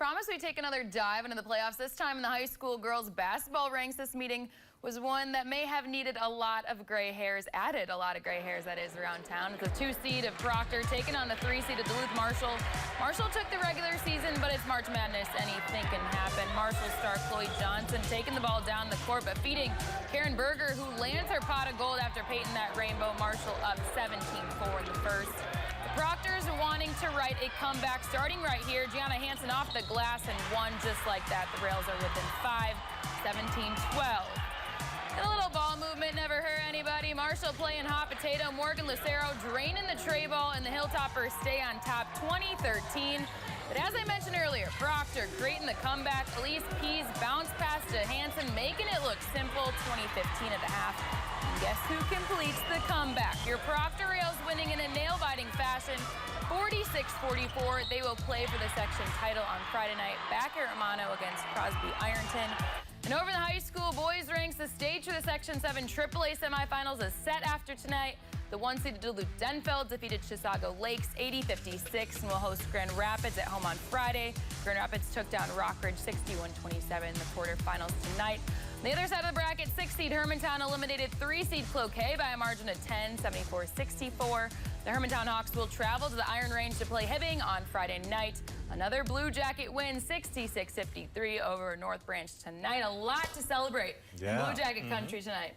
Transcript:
Promise we take another dive into the playoffs, this time in the high school girls basketball ranks. This meeting was one that may have needed a lot of gray hairs, added a lot of gray hairs, that is, around town. It's a 2 seed of Proctor taking on the 3 seed of Duluth Marshall. Marshall took the regular season, but it's March Madness. Anything can happen. Marshall star Chloe Johnson taking the ball down the court, but feeding Karen Berger, who lands her pot of gold after painting that rainbow. Marshall up 17-4 in the first. Proctor's wanting to write a comeback, starting right here. Gianna Hansen off the glass and one just like that. The Rails are within 5, 17-12. And a little ball movement never hurt anybody. Marshall playing hot potato. Morgan Lucero draining the tray ball, and the Hilltoppers stay on top 20-13. But as I mentioned earlier, Proctor creating the comeback. Elise Pease bounce pass to Hansen, making it look simple. 20-15 at the half. And guess who completes the comeback? Your Proctor Rails winning in a nail-biting fashion, 46-44. They will play for the section title on Friday night back at Romano against Crosby Ironton. And over in the high school boys ranks, the stage for the Section 7 AAA semifinals is set after tonight. The 1 seed Duluth Denfeld defeated Chisago Lakes 80-56 and will host Grand Rapids at home on Friday. Grand Rapids took down Rockridge 61-27 in the quarterfinals tonight. On the other side of the bracket, 6 seed Hermantown eliminated 3 seed Cloquet by a margin of 10, 74-64. The Hermantown Hawks will travel to the Iron Range to play Hibbing on Friday night. Another Blue Jacket win, 66-53 over North Branch tonight. A lot to celebrate in Blue Jacket country tonight.